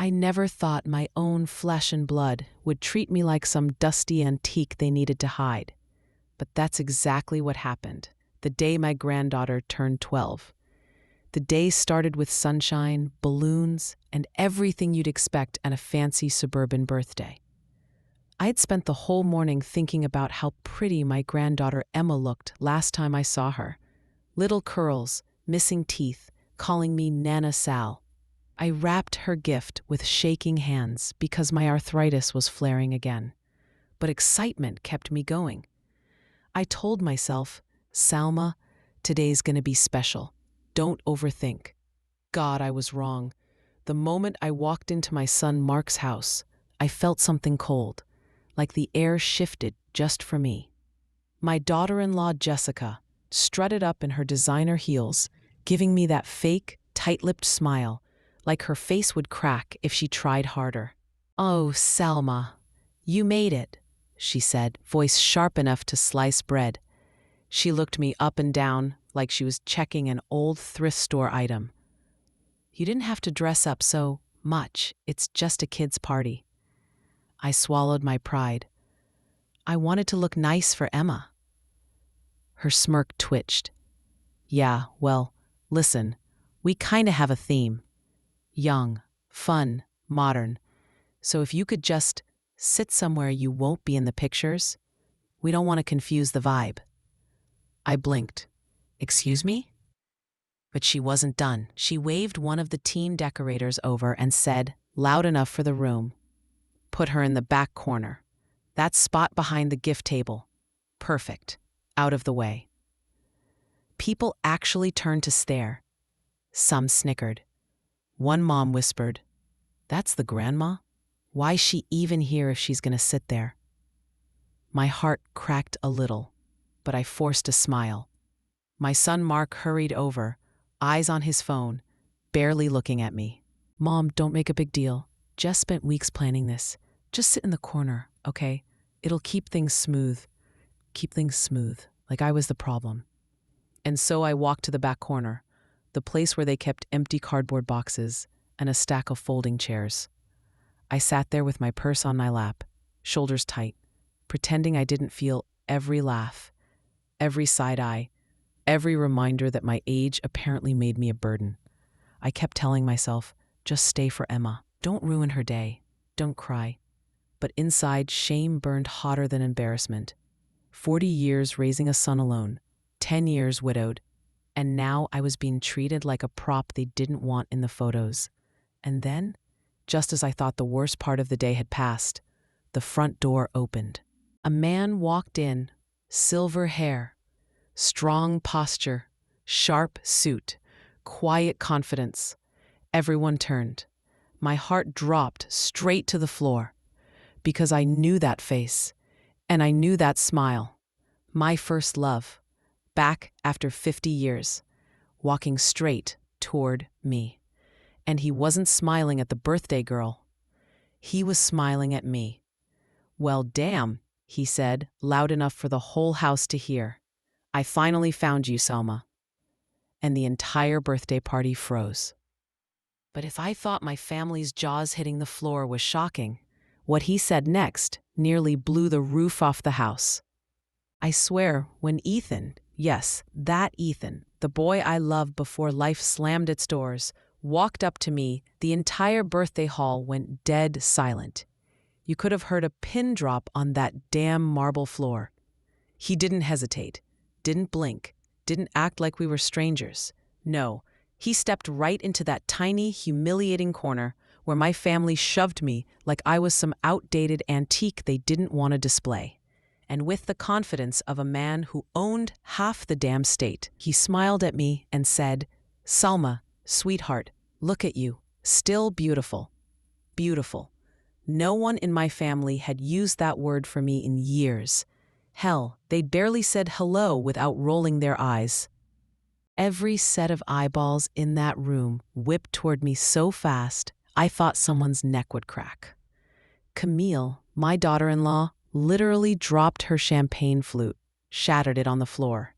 I never thought my own flesh and blood would treat me like some dusty antique they needed to hide. But that's exactly what happened the day my granddaughter turned 12. The day started with sunshine, balloons, and everything you'd expect at a fancy suburban birthday. I had spent the whole morning thinking about how pretty my granddaughter Emma looked last time I saw her. Little curls, missing teeth, calling me Nana Sal. I wrapped her gift with shaking hands because my arthritis was flaring again. But excitement kept me going. I told myself, Salma, today's gonna be special. Don't overthink. God, I was wrong. The moment I walked into my son Mark's house, I felt something cold, like the air shifted just for me. My daughter-in-law Jessica strutted up in her designer heels, giving me that fake, tight-lipped smile, like her face would crack if she tried harder. "Oh, Salma, you made it," she said, voice sharp enough to slice bread. She looked me up and down like she was checking an old thrift store item. "You didn't have to dress up so much. It's just a kid's party." I swallowed my pride. I wanted to look nice for Emma. Her smirk twitched. "Yeah, well, listen, we kinda have a theme. Young, fun, modern. So if you could just sit somewhere you won't be in the pictures, we don't want to confuse the vibe." I blinked. "Excuse me?" But she wasn't done. She waved one of the team decorators over and said, loud enough for the room, "Put her in the back corner. That spot behind the gift table. Perfect. Out of the way." People actually turned to stare. Some snickered. One mom whispered, "That's the grandma? Why's she even here if she's going to sit there?" My heart cracked a little, but I forced a smile. My son Mark hurried over, eyes on his phone, barely looking at me. "Mom, don't make a big deal. Jess spent weeks planning this. Just sit in the corner, okay? It'll keep things smooth. Keep things smooth, like I was the problem." And so I walked to the back corner, the place where they kept empty cardboard boxes and a stack of folding chairs. I sat there with my purse on my lap, shoulders tight, pretending I didn't feel every laugh, every side eye, every reminder that my age apparently made me a burden. I kept telling myself, just stay for Emma. Don't ruin her day. Don't cry. But inside, shame burned hotter than embarrassment. 40 years raising a son alone, 10 years widowed, and now I was being treated like a prop they didn't want in the photos. And then, just as I thought the worst part of the day had passed, the front door opened. A man walked in, silver hair, strong posture, sharp suit, quiet confidence. Everyone turned. My heart dropped straight to the floor, because I knew that face, and I knew that smile. My first love, back after 50 years, walking straight toward me. And he wasn't smiling at the birthday girl. He was smiling at me. "Well, damn," he said, loud enough for the whole house to hear. "I finally found you, Selma." And the entire birthday party froze. But if I thought my family's jaws hitting the floor was shocking, what he said next nearly blew the roof off the house. I swear, when Ethan, yes, that Ethan, the boy I loved before life slammed its doors, walked up to me, the entire birthday hall went dead silent. You could have heard a pin drop on that damn marble floor. He didn't hesitate, didn't blink, didn't act like we were strangers. No, he stepped right into that tiny, humiliating corner where my family shoved me like I was some outdated antique they didn't want to display. And with the confidence of a man who owned half the damn state, he smiled at me and said, "Salma, sweetheart, look at you, still beautiful." Beautiful. No one in my family had used that word for me in years. Hell, they'd barely said hello without rolling their eyes. Every set of eyeballs in that room whipped toward me so fast, I thought someone's neck would crack. Camille, my daughter-in-law, literally dropped her champagne flute, shattered it on the floor.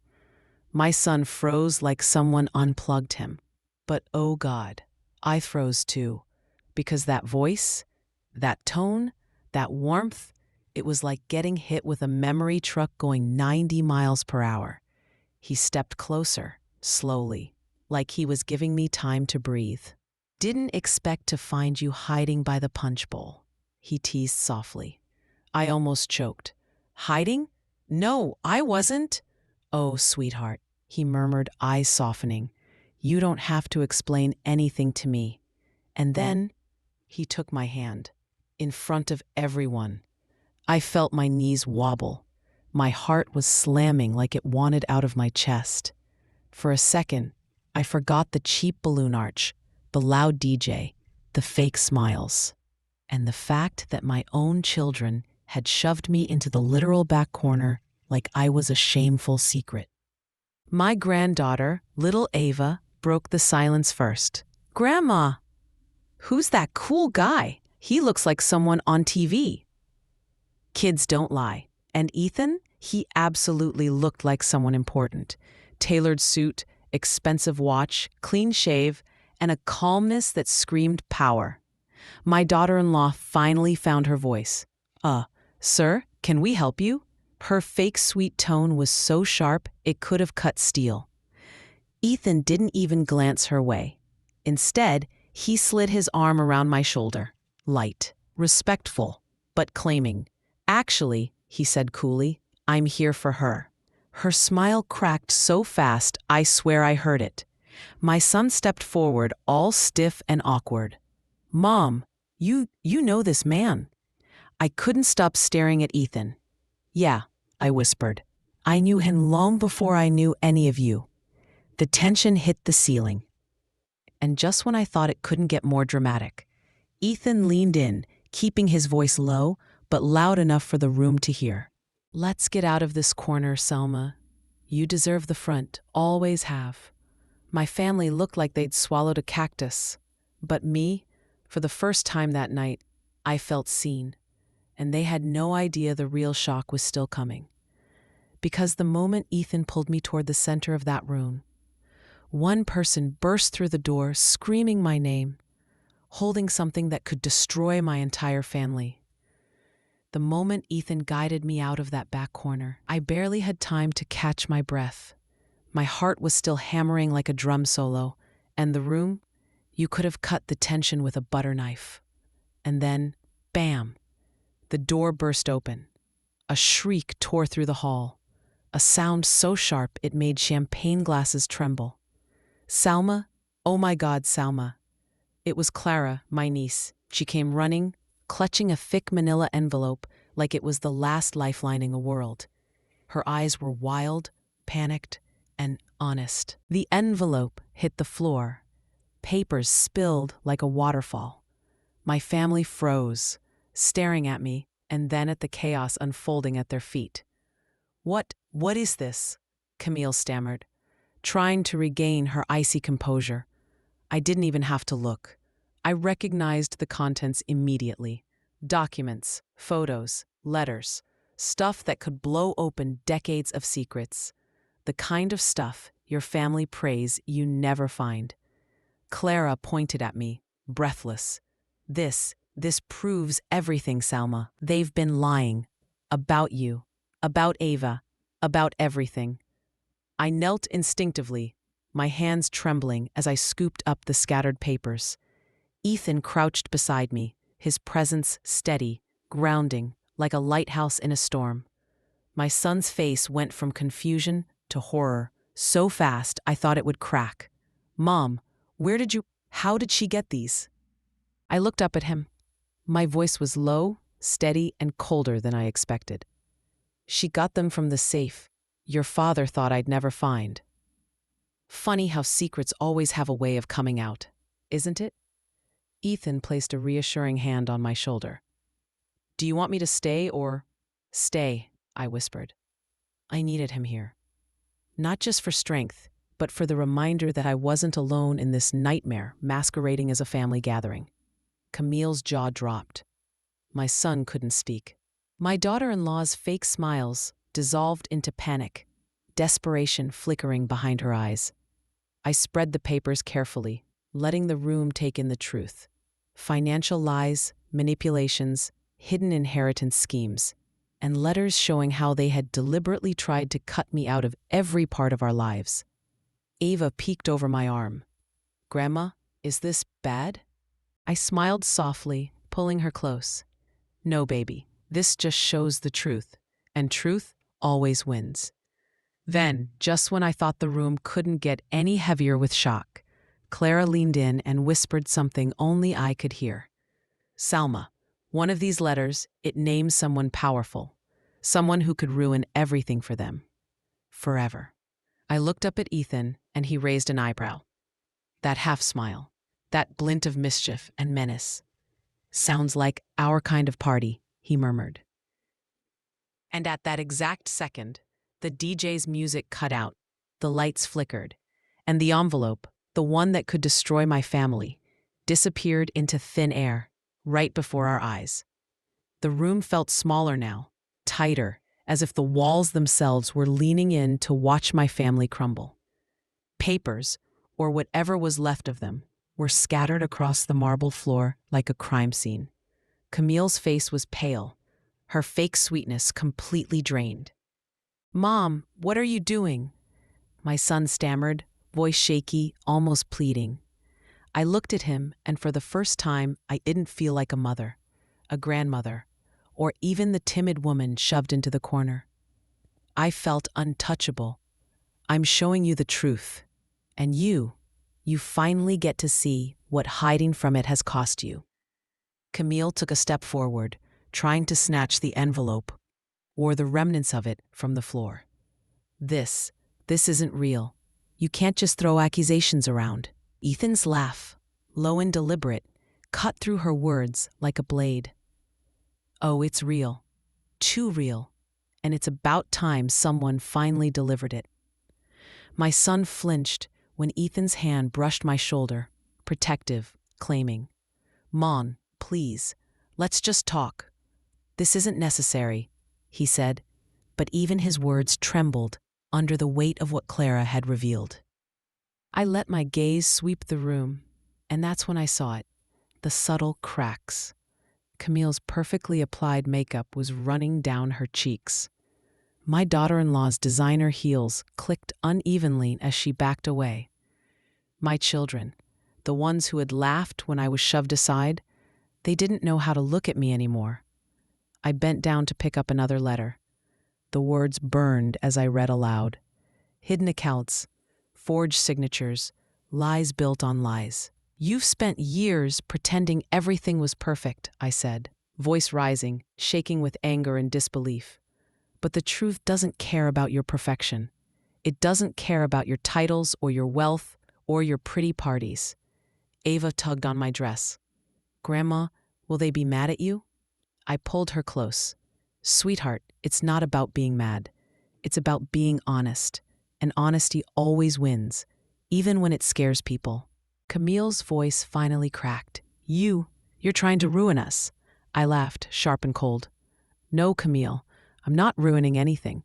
My son froze like someone unplugged him. But oh God, I froze too, because that voice, that tone, that warmth, it was like getting hit with a memory truck going 90 miles per hour. He stepped closer, slowly, like he was giving me time to breathe. "Didn't expect to find you hiding by the punch bowl," he teased softly. I almost choked. "Hiding? No, I wasn't." "Oh, sweetheart," he murmured, eyes softening. "You don't have to explain anything to me." And then he took my hand, in front of everyone. I felt my knees wobble. My heart was slamming like it wanted out of my chest. For a second, I forgot the cheap balloon arch, the loud DJ, the fake smiles, and the fact that my own children had shoved me into the literal back corner like I was a shameful secret. My granddaughter, little Ava, broke the silence first. "Grandma, who's that cool guy? He looks like someone on TV." Kids don't lie. And Ethan, he absolutely looked like someone important. Tailored suit, expensive watch, clean shave, and a calmness that screamed power. My daughter-in-law finally found her voice. Sir, can we help you?" Her fake sweet tone was so sharp it could have cut steel. Ethan didn't even glance her way. Instead, he slid his arm around my shoulder. Light, respectful, but claiming. "Actually," he said coolly, "I'm here for her." Her smile cracked so fast, I swear I heard it. My son stepped forward, all stiff and awkward. "Mom, you know this man." I couldn't stop staring at Ethan. "Yeah," I whispered. "I knew him long before I knew any of you." The tension hit the ceiling. And just when I thought it couldn't get more dramatic, Ethan leaned in, keeping his voice low, but loud enough for the room to hear. "Let's get out of this corner, Selma. You deserve the front, always have." My family looked like they'd swallowed a cactus. But me, for the first time that night, I felt seen. And they had no idea the real shock was still coming. Because the moment Ethan pulled me toward the center of that room, one person burst through the door, screaming my name, holding something that could destroy my entire family. The moment Ethan guided me out of that back corner, I barely had time to catch my breath. My heart was still hammering like a drum solo, and the room, you could have cut the tension with a butter knife. And then, bam, the door burst open. A shriek tore through the hall, a sound so sharp it made champagne glasses tremble. "Salma, oh my God, Salma." It was Clara, my niece. She came running, clutching a thick manila envelope like it was the last lifeline in the world. Her eyes were wild, panicked, and honest. The envelope hit the floor. Papers spilled like a waterfall. My family froze, staring at me and then at the chaos unfolding at their feet. What is this?" Camille stammered, trying to regain her icy composure. I didn't even have to look. I recognized the contents immediately. Documents, photos, letters, stuff that could blow open decades of secrets. The kind of stuff your family prays you never find. Clara pointed at me, breathless. This proves everything, Salma. They've been lying. About you. About Ava. About everything." I knelt instinctively, my hands trembling as I scooped up the scattered papers. Ethan crouched beside me, his presence steady, grounding, like a lighthouse in a storm. My son's face went from confusion to horror, so fast I thought it would crack. "Mom, how did she get these?" I looked up at him. My voice was low, steady, and colder than I expected. "She got them from the safe your father thought I'd never find." Funny how secrets always have a way of coming out, isn't it? Ethan placed a reassuring hand on my shoulder. "Do you want me to stay or—" "Stay," I whispered. I needed him here. Not just for strength, but for the reminder that I wasn't alone in this nightmare masquerading as a family gathering. Camille's jaw dropped. My son couldn't speak. My daughter-in-law's fake smiles dissolved into panic, desperation flickering behind her eyes. I spread the papers carefully, letting the room take in the truth. financial lies, manipulations, hidden inheritance schemes, and letters showing how they had deliberately tried to cut me out of every part of our lives. Ava peeked over my arm. "Grandma, is this bad?" I smiled softly, pulling her close. "No, baby, this just shows the truth, and truth always wins." Then, just when I thought the room couldn't get any heavier with shock, Clara leaned in and whispered something only I could hear. "Salma, one of these letters, it names someone powerful, someone who could ruin everything for them. Forever." I looked up at Ethan, and he raised an eyebrow. That half smile, that glint of mischief and menace. "Sounds like our kind of party," he murmured. And at that exact second, the DJ's music cut out, the lights flickered, and the envelope, the one that could destroy my family, disappeared into thin air, right before our eyes. The room felt smaller now, tighter, as if the walls themselves were leaning in to watch my family crumble. Papers, or whatever was left of them, were scattered across the marble floor like a crime scene. Camille's face was pale, her fake sweetness completely drained. "Mom, what are you doing?" my son stammered, voice shaky, almost pleading. I looked at him, and for the first time, I didn't feel like a mother, a grandmother, or even the timid woman shoved into the corner. I felt untouchable. "I'm showing you the truth. And you finally get to see what hiding from it has cost you." Camille took a step forward, trying to snatch the envelope, or the remnants of it, from the floor. This isn't real. You can't just throw accusations around." Ethan's laugh, low and deliberate, cut through her words like a blade. "Oh, it's real. Too real. And it's about time someone finally delivered it." My son flinched when Ethan's hand brushed my shoulder, protective, claiming, "Mom, please, let's just talk." "This isn't necessary," he said, but even his words trembled under the weight of what Clara had revealed. I let my gaze sweep the room, and that's when I saw it, the subtle cracks. Camille's perfectly applied makeup was running down her cheeks. My daughter-in-law's designer heels clicked unevenly as she backed away. My children, the ones who had laughed when I was shoved aside, they didn't know how to look at me anymore. I bent down to pick up another letter. The words burned as I read aloud. Hidden accounts, forged signatures, lies built on lies. "You've spent years pretending everything was perfect," I said, voice rising, shaking with anger and disbelief. "But the truth doesn't care about your perfection. It doesn't care about your titles or your wealth or your pretty parties." Ava tugged on my dress. "Grandma, will they be mad at you?" I pulled her close. "Sweetheart, it's not about being mad. It's about being honest. And honesty always wins, even when it scares people." Camille's voice finally cracked. You're trying to ruin us." I laughed, sharp and cold. "No, Camille, I'm not ruining anything.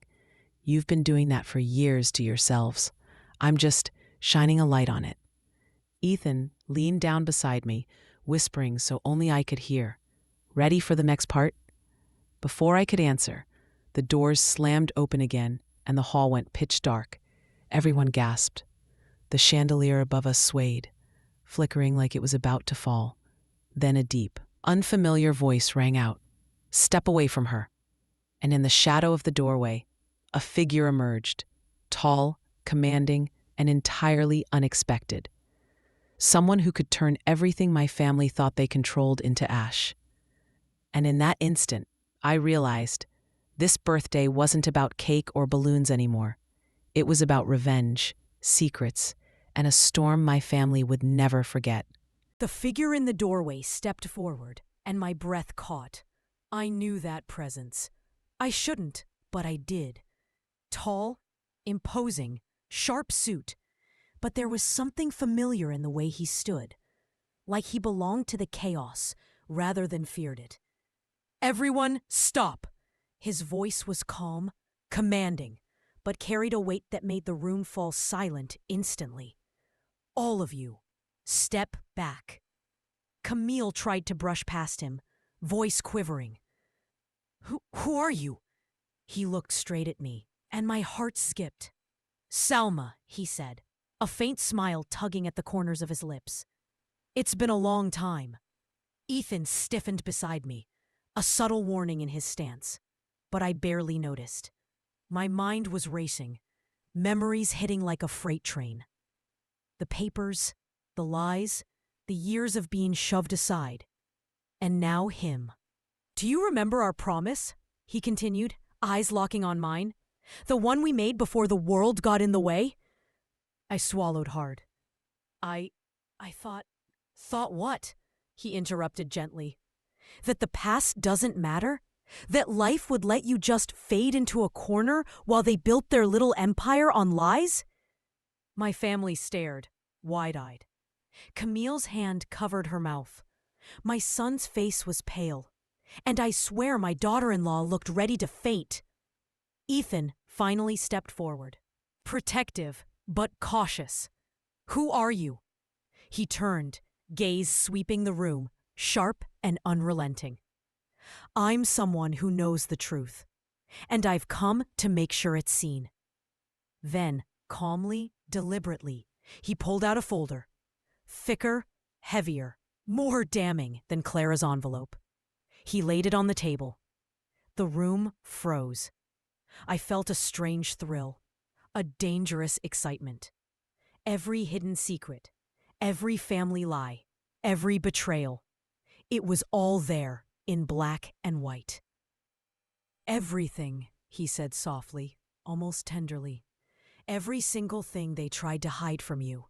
You've been doing that for years to yourselves. I'm just shining a light on it." Ethan leaned down beside me, whispering so only I could hear, "Ready for the next part?" Before I could answer, the doors slammed open again and the hall went pitch dark. Everyone gasped. The chandelier above us swayed, flickering like it was about to fall. Then a deep, unfamiliar voice rang out, "Step away from her." And in the shadow of the doorway, a figure emerged, tall, commanding, and entirely unexpected. Someone who could turn everything my family thought they controlled into ash. And in that instant, I realized this birthday wasn't about cake or balloons anymore. It was about revenge, secrets, and a storm my family would never forget. The figure in the doorway stepped forward, and my breath caught. I knew that presence. I shouldn't, but I did. Tall, imposing, sharp suit, but there was something familiar in the way he stood, like he belonged to the chaos rather than feared it. "Everyone, stop!" His voice was calm, commanding, but carried a weight that made the room fall silent instantly. "All of you, step back." Camille tried to brush past him, voice quivering. Who are you? He looked straight at me, and my heart skipped. Salma, he said, a faint smile tugging at the corners of his lips. It's been a long time. Ethan stiffened beside me, a subtle warning in his stance, but I barely noticed. My mind was racing, memories hitting like a freight train. The papers, the lies, the years of being shoved aside. And now him. Do you remember our promise? He continued, eyes locking on mine. The one we made before the world got in the way? I swallowed hard. I thought... Thought what? He interrupted gently. That the past doesn't matter? That life would let you just fade into a corner while they built their little empire on lies? My family stared, wide-eyed. Camille's hand covered her mouth. My son's face was pale, and I swear my daughter-in-law looked ready to faint. Ethan finally stepped forward, protective but cautious. Who are you? He turned, gaze sweeping the room, sharp and unrelenting. I'm someone who knows the truth, and I've come to make sure it's seen. Then, calmly, deliberately, he pulled out a folder. Thicker, heavier, more damning than Clara's envelope. He laid it on the table. The room froze. I felt a strange thrill, a dangerous excitement. Every hidden secret, every family lie, every betrayal. It was all there in black and white. Everything, he said softly, almost tenderly. Every single thing they tried to hide from you,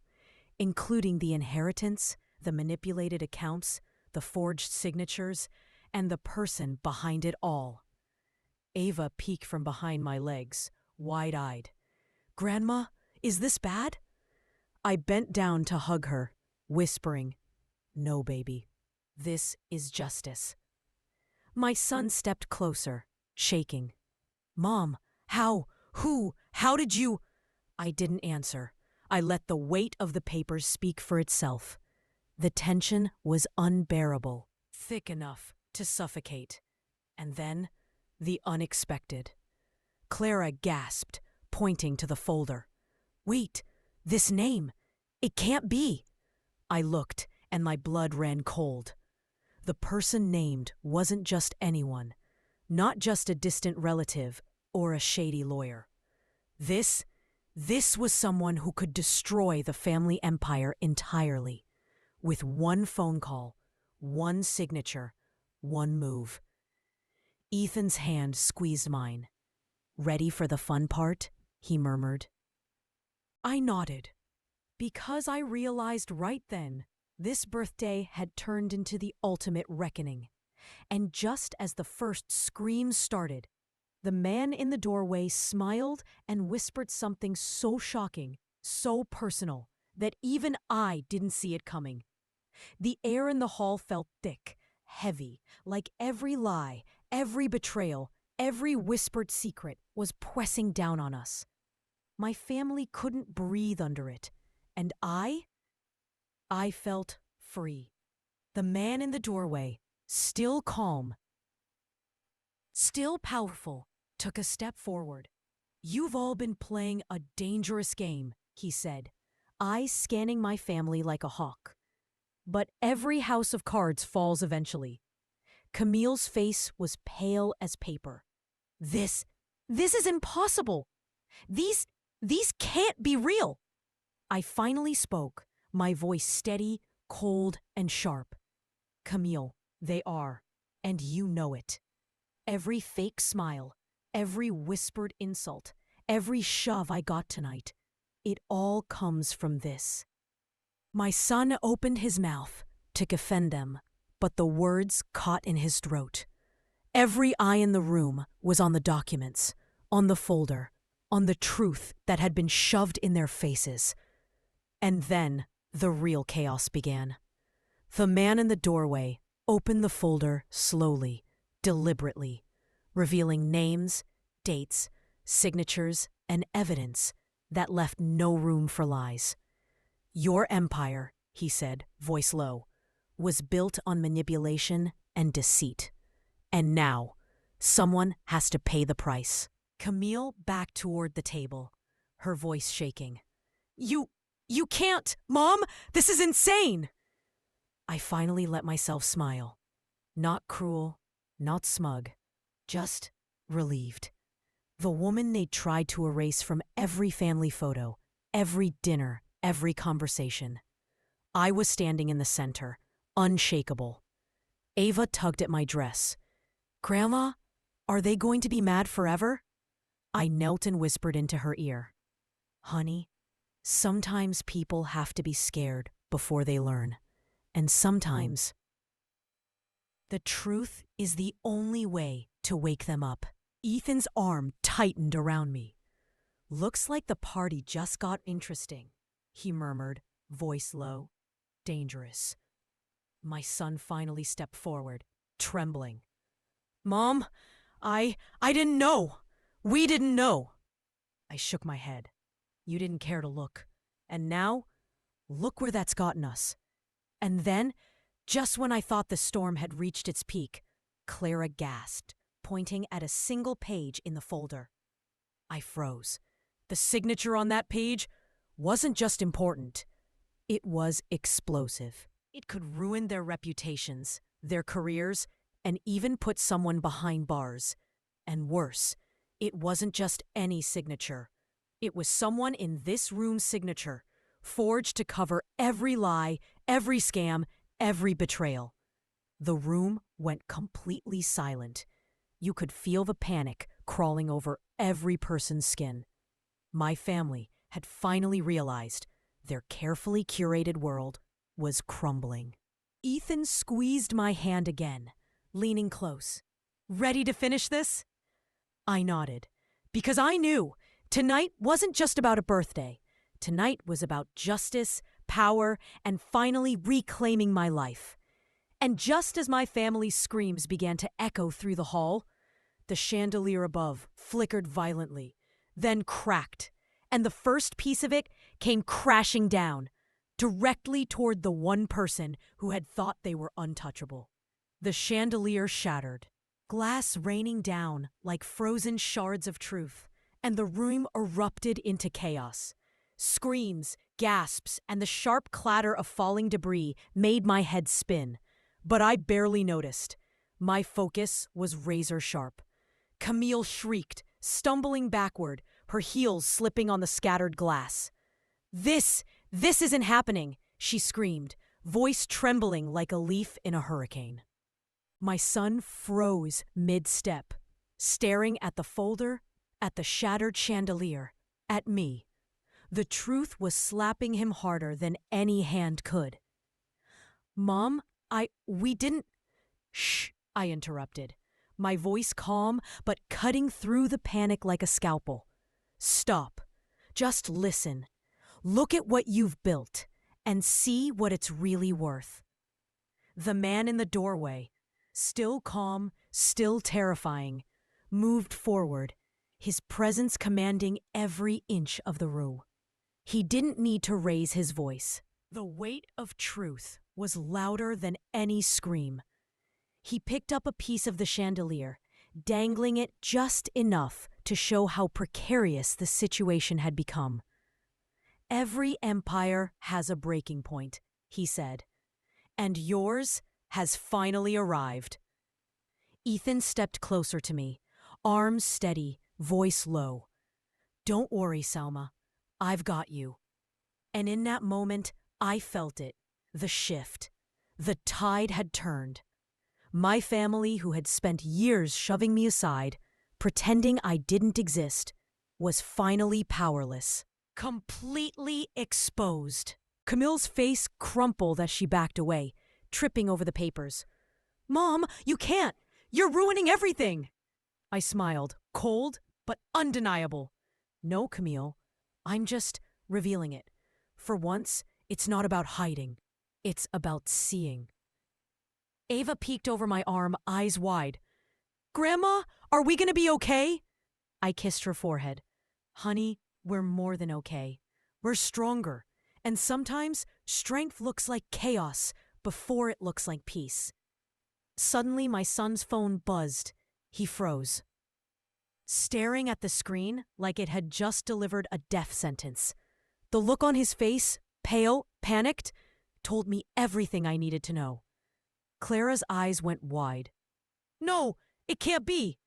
including the inheritance, the manipulated accounts, the forged signatures, and the person behind it all. Ava peeked from behind my legs, wide-eyed. Grandma, is this bad? I bent down to hug her, whispering, No, baby. This is justice. My son stepped closer, shaking. Mom, how did you... I didn't answer. I let the weight of the papers speak for itself. The tension was unbearable, thick enough to suffocate. And then, the unexpected. Clara gasped, pointing to the folder. Wait, this name. It can't be. I looked, and my blood ran cold. The person named wasn't just anyone, not just a distant relative or a shady lawyer. This was someone who could destroy the family empire entirely, with one phone call, one signature, one move. Ethan's hand squeezed mine. Ready for the fun part? He murmured. I nodded, because I realized right then this birthday had turned into the ultimate reckoning. And just as the first screams started, the man in the doorway smiled and whispered something so shocking, so personal, that even I didn't see it coming. The air in the hall felt thick, heavy, like every lie, every betrayal, every whispered secret was pressing down on us. My family couldn't breathe under it, and I felt free. The man in the doorway, still calm, still powerful, took a step forward. You've all been playing a dangerous game, he said, eyes scanning my family like a hawk. But every house of cards falls eventually. Camille's face was pale as paper. This is impossible. These can't be real. I finally spoke, my voice steady, cold, and sharp. Camille, they are, and you know it. Every fake smile, every whispered insult, every shove I got tonight, it all comes from this. My son opened his mouth to defend them, but the words caught in his throat. Every eye in the room was on the documents, on the folder, on the truth that had been shoved in their faces. And then the real chaos began. The man in the doorway opened the folder slowly, deliberately, revealing names, dates, signatures, and evidence that left no room for lies. Your empire, he said, voice low, was built on manipulation and deceit. And now, someone has to pay the price. Camille backed toward the table, her voice shaking. You can't! Mom, this is insane! I finally let myself smile. Not cruel, not smug, just relieved. The woman they'd tried to erase from every family photo, every dinner, every conversation. I was standing in the center, unshakable. Ava tugged at my dress. Grandma, are they going to be mad forever? I knelt and whispered into her ear. Honey, sometimes people have to be scared before they learn. And sometimes the truth is the only way to wake them up. Ethan's arm tightened around me. Looks like the party just got interesting, he murmured, voice low. Dangerous. My son finally stepped forward, trembling. Mom, I didn't know. We didn't know. I shook my head. You didn't care to look. And now, look where that's gotten us. And then, just when I thought the storm had reached its peak, Clara gasped, pointing at a single page in the folder. I froze. The signature on that page wasn't just important. It was explosive. It could ruin their reputations, their careers, and even put someone behind bars. And worse, it wasn't just any signature. It was someone in this room's signature, forged to cover every lie, every scam, every betrayal. The room went completely silent. You could feel the panic crawling over every person's skin. My family had finally realized their carefully curated world was crumbling. Ethan squeezed my hand again, leaning close. Ready to finish this? I nodded, because I knew tonight wasn't just about a birthday. Tonight was about justice, power, and finally reclaiming my life. And just as my family's screams began to echo through the hall, the chandelier above flickered violently, then cracked, and the first piece of it came crashing down, directly toward the one person who had thought they were untouchable. The chandelier shattered, glass raining down like frozen shards of truth, and the room erupted into chaos. Screams, gasps, and the sharp clatter of falling debris made my head spin, but I barely noticed. My focus was razor sharp. Camille shrieked, stumbling backward, her heels slipping on the scattered glass. This isn't happening, she screamed, voice trembling like a leaf in a hurricane. My son froze mid-step, staring at the folder, at the shattered chandelier, at me. The truth was slapping him harder than any hand could. Mom, we didn't... Shh, I interrupted, my voice calm but cutting through the panic like a scalpel. Stop. Just listen. Look at what you've built and see what it's really worth. The man in the doorway, still calm, still terrifying, moved forward, his presence commanding every inch of the room. He didn't need to raise his voice. The weight of truth was louder than any scream. He picked up a piece of the chandelier, dangling it just enough to show how precarious the situation had become. Every empire has a breaking point, he said, and yours has finally arrived. Ethan stepped closer to me, arms steady, voice low. Don't worry, Salma. I've got you. And in that moment, I felt it, the shift. The tide had turned. My family, who had spent years shoving me aside, pretending I didn't exist, was finally powerless, completely exposed. Camille's face crumpled as she backed away, tripping over the papers. Mom, you can't! You're ruining everything! I smiled, cold but undeniable. No, Camille, I'm just revealing it. For once, it's not about hiding. It's about seeing. Ava peeked over my arm, eyes wide. Grandma, are we going to be okay? I kissed her forehead. Honey, we're more than okay. We're stronger. And sometimes strength looks like chaos, before it looks like peace. Suddenly, my son's phone buzzed. He froze, staring at the screen like it had just delivered a death sentence. The look on his face, pale, panicked, told me everything I needed to know. Clara's eyes went wide. "No, it can't be!"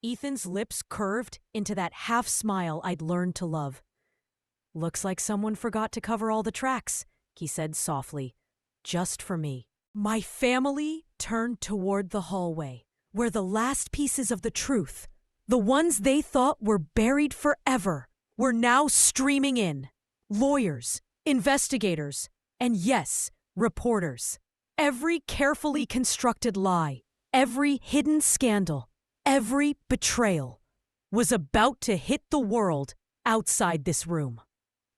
Ethan's lips curved into that half smile I'd learned to love. "Looks like someone forgot to cover all the tracks," he said softly. "Just for me." My family turned toward the hallway, where the last pieces of the truth, the ones they thought were buried forever, were now streaming in. Lawyers, investigators, and yes, reporters. Every carefully constructed lie, every hidden scandal, every betrayal was about to hit the world outside this room.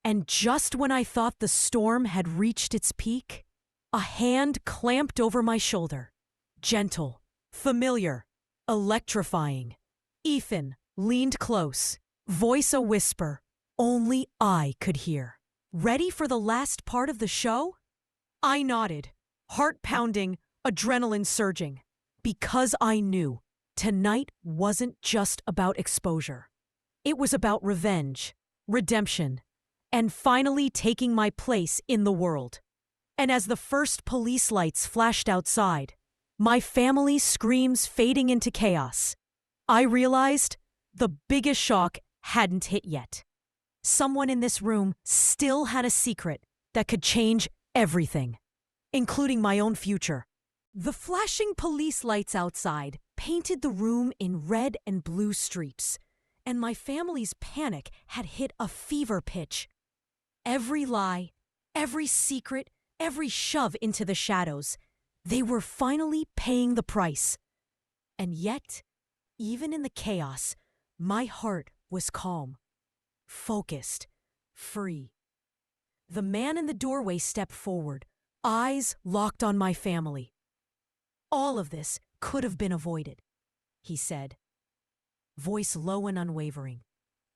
And just when I thought the storm had reached its peak, a hand clamped over my shoulder. Gentle, familiar, electrifying. Ethan leaned close, voice a whisper only I could hear. "Ready for the last part of the show?" I nodded, heart pounding, adrenaline surging, because I knew tonight wasn't just about exposure. It was about revenge, redemption, and finally taking my place in the world. And as the first police lights flashed outside, my family's screams fading into chaos, I realized the biggest shock hadn't hit yet. Someone in this room still had a secret that could change everything, including my own future. The flashing police lights outside painted the room in red and blue streaks, and my family's panic had hit a fever pitch. Every lie, every secret, every shove into the shadows, they were finally paying the price. And yet, even in the chaos, my heart was calm, focused, free. The man in the doorway stepped forward, eyes locked on my family. "All of this could have been avoided," he said, voice low and unwavering.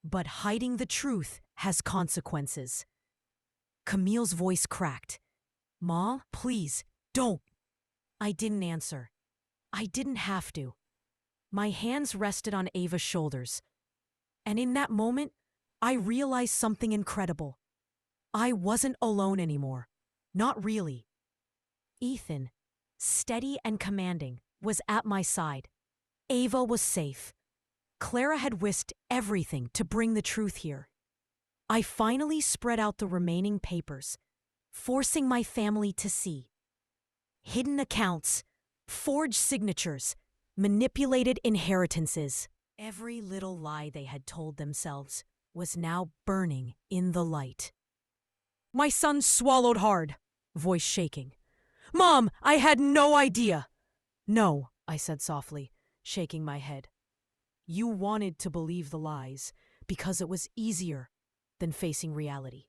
"But hiding the truth has consequences." Camille's voice cracked. "Ma, please, don't." I didn't answer. I didn't have to. My hands rested on Ava's shoulders. And in that moment, I realized something incredible. I wasn't alone anymore. Not really. Ethan, steady and commanding, was at my side. Ava was safe. Clara had risked everything to bring the truth here. I finally spread out the remaining papers, forcing my family to see. Hidden accounts, forged signatures, manipulated inheritances. Every little lie they had told themselves was now burning in the light. My son swallowed hard, voice shaking. "Mom, I had no idea." "No," I said softly, shaking my head. "You wanted to believe the lies because it was easier than facing reality."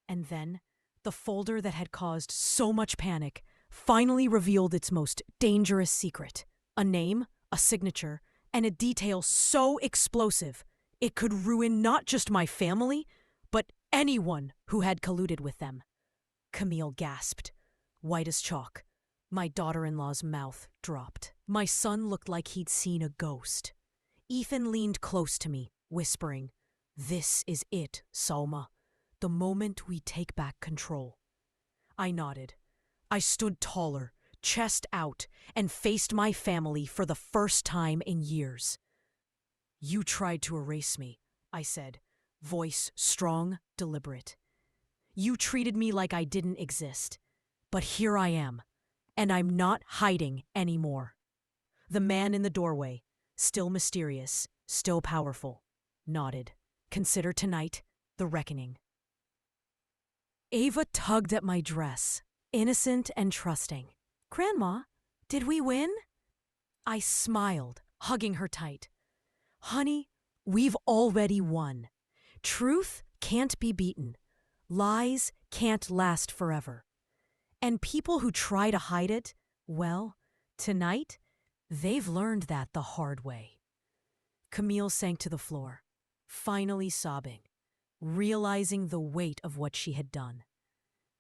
And then, the folder that had caused so much panic finally revealed its most dangerous secret. A name, a signature, and a detail so explosive it could ruin not just my family, but anyone who had colluded with them. Camille gasped, white as chalk. My daughter-in-law's mouth dropped. My son looked like he'd seen a ghost. Ethan leaned close to me, whispering, "This is it, Salma. The moment we take back control." I nodded. I stood taller, chest out, and faced my family for the first time in years. "You tried to erase me," I said, voice strong, deliberate. "You treated me like I didn't exist. But here I am, and I'm not hiding anymore." The man in the doorway, still mysterious, still powerful, nodded. "Consider tonight the reckoning." Ava tugged at my dress, innocent and trusting. "Grandma, did we win?" I smiled, hugging her tight. "Honey, we've already won. Truth can't be beaten. Lies can't last forever. And people who try to hide it, well, tonight, they've learned that the hard way." Camille sank to the floor, finally sobbing, realizing the weight of what she had done.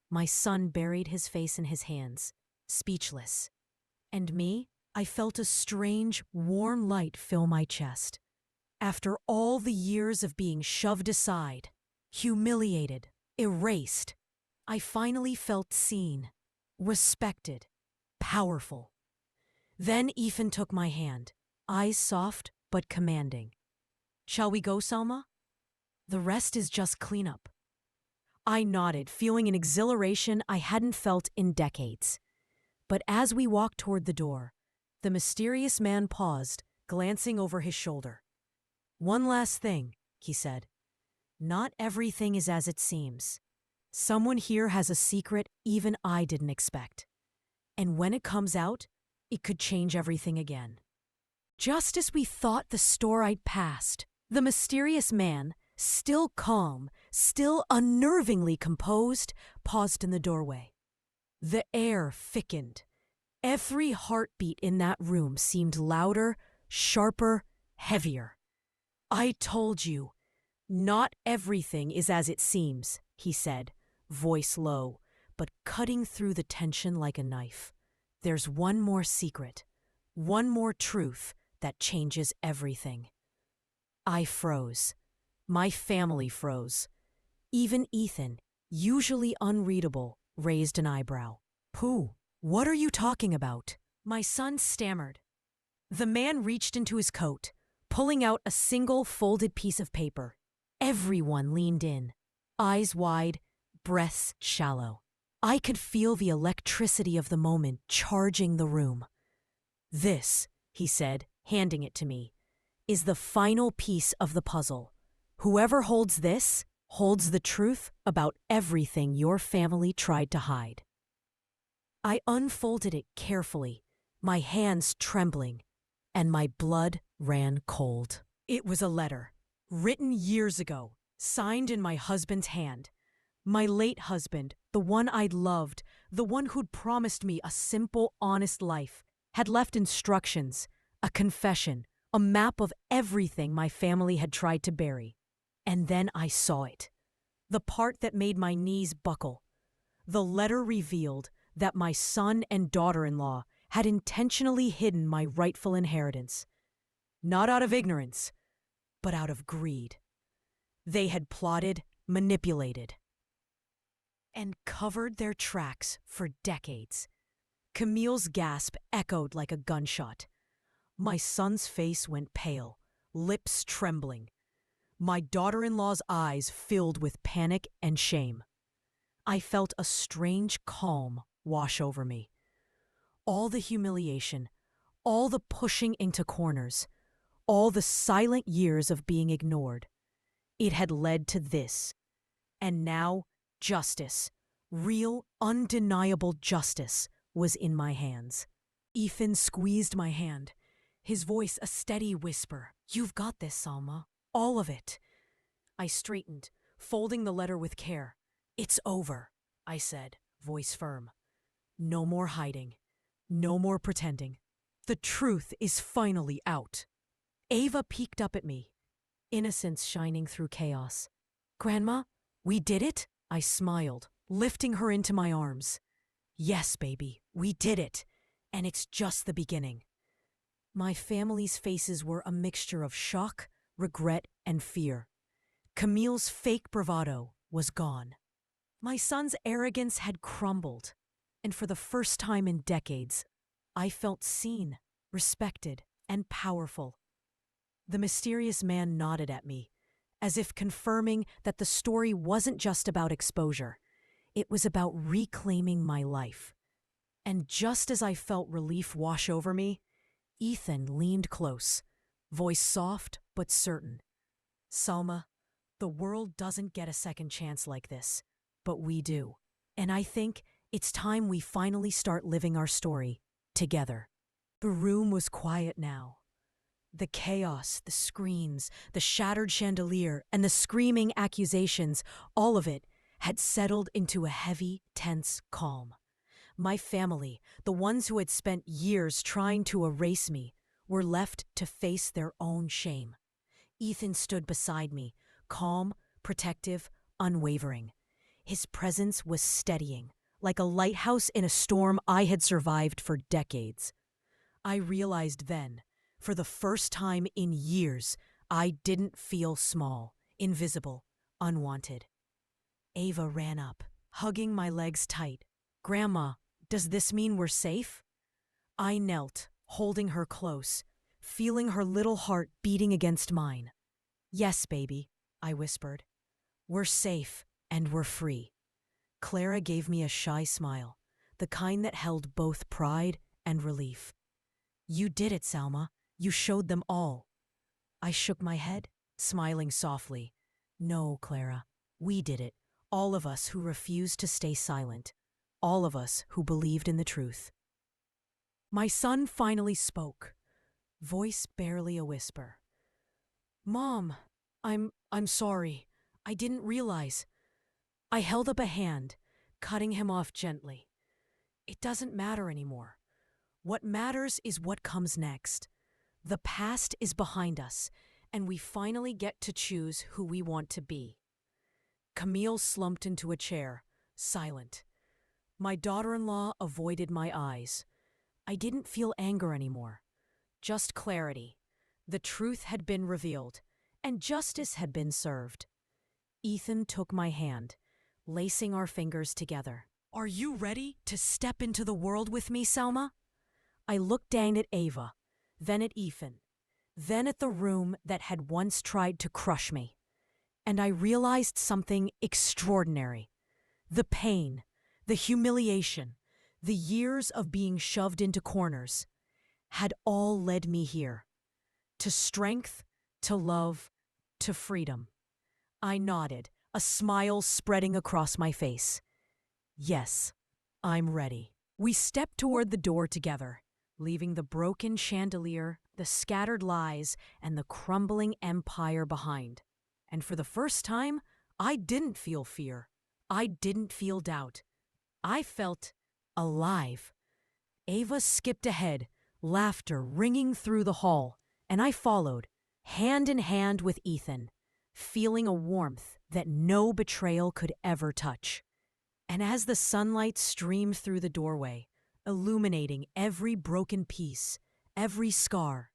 My son buried his face in his hands, speechless. And me, I felt a strange, warm light fill my chest. After all the years of being shoved aside, humiliated, erased, I finally felt seen, respected, powerful. Then Ethan took my hand, eyes soft but commanding. "Shall we go, Selma? The rest is just cleanup." I nodded, feeling an exhilaration I hadn't felt in decades. But as we walked toward the door, the mysterious man paused, glancing over his shoulder. "One last thing," he said. "Not everything is as it seems. Someone here has a secret even I didn't expect. And when it comes out, it could change everything again." Just as we thought the storm passed, the mysterious man, still calm, still unnervingly composed, paused in the doorway. The air thickened. Every heartbeat in that room seemed louder, sharper, heavier. "I told you, not everything is as it seems," he said, voice low, but cutting through the tension like a knife. "There's one more secret, one more truth that changes everything." I froze. My family froze. Even Ethan, usually unreadable, raised an eyebrow. "Who? What are you talking about?" My son stammered. The man reached into his coat, pulling out a single folded piece of paper. Everyone leaned in, eyes wide, breaths shallow. I could feel the electricity of the moment charging the room. "This," he said, handing it to me, "is the final piece of the puzzle. Whoever holds this holds the truth about everything your family tried to hide." I unfolded it carefully, my hands trembling, and my blood ran cold. It was a letter, written years ago, signed in my husband's hand. My late husband, the one I'd loved, the one who'd promised me a simple, honest life, had left instructions, a confession, a map of everything my family had tried to bury. And then I saw it. The part that made my knees buckle. The letter revealed that my son and daughter-in-law had intentionally hidden my rightful inheritance. Not out of ignorance, but out of greed. They had plotted, manipulated, and covered their tracks for decades. Camille's gasp echoed like a gunshot. My son's face went pale, lips trembling. My daughter-in-law's eyes filled with panic and shame. I felt a strange calm wash over me. All the humiliation, all the pushing into corners, all the silent years of being ignored. It had led to this. And now, justice, real, undeniable justice, was in my hands. Ethan squeezed my hand, his voice a steady whisper. "You've got this, Salma. All of it." I straightened, folding the letter with care. "It's over," I said, voice firm. "No more hiding. No more pretending. The truth is finally out." Ava peeked up at me, innocence shining through chaos. "Grandma, we did it?" I smiled, lifting her into my arms. "Yes, baby, we did it. And it's just the beginning." My family's faces were a mixture of shock, regret, and fear. Camille's fake bravado was gone. My son's arrogance had crumbled, and for the first time in decades, I felt seen, respected, and powerful. The mysterious man nodded at me, as if confirming that the story wasn't just about exposure. It was about reclaiming my life. And just as I felt relief wash over me, Ethan leaned close, voice soft but certain. "Salma, the world doesn't get a second chance like this, but we do. And I think it's time we finally start living our story together." The room was quiet now. The chaos, the screams, the shattered chandelier, and the screaming accusations, all of it had settled into a heavy, tense calm. My family, the ones who had spent years trying to erase me, were left to face their own shame. Ethan stood beside me, calm, protective, unwavering. His presence was steadying, like a lighthouse in a storm I had survived for decades. I realized then, for the first time in years, I didn't feel small, invisible, unwanted. Ava ran up, hugging my legs tight. "Grandma, does this mean we're safe?" I knelt, holding her close, feeling her little heart beating against mine. "Yes, baby," I whispered. "We're safe and we're free." Clara gave me a shy smile, the kind that held both pride and relief. "You did it, Salma. You showed them all." I shook my head, smiling softly. "No, Clara, we did it. All of us who refused to stay silent. All of us who believed in the truth." My son finally spoke, voice barely a whisper. "Mom, I'm sorry. I didn't realize." I held up a hand, cutting him off gently. "It doesn't matter anymore. What matters is what comes next. The past is behind us, and we finally get to choose who we want to be." Camille slumped into a chair, silent. My daughter-in-law avoided my eyes. I didn't feel anger anymore, just clarity. The truth had been revealed, and justice had been served. Ethan took my hand, lacing our fingers together. "Are you ready to step into the world with me, Selma?" I looked down at Ava, then at Ethan, then at the room that had once tried to crush me. And I realized something extraordinary. The pain, the humiliation, the years of being shoved into corners had all led me here. To strength, to love, to freedom. I nodded, a smile spreading across my face. "Yes, I'm ready." We stepped toward the door together, leaving the broken chandelier, the scattered lies, and the crumbling empire behind. And for the first time, I didn't feel fear. I didn't feel doubt. I felt alive. Ava skipped ahead, laughter ringing through the hall, and I followed, hand in hand with Ethan, feeling a warmth that no betrayal could ever touch. And as the sunlight streamed through the doorway, illuminating every broken piece, every scar,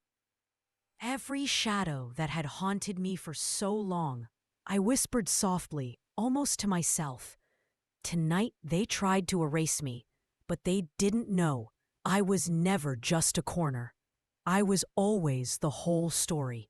every shadow that had haunted me for so long, I whispered softly, almost to myself, "Tonight they tried to erase me, but they didn't know I was never just a corner. I was always the whole story."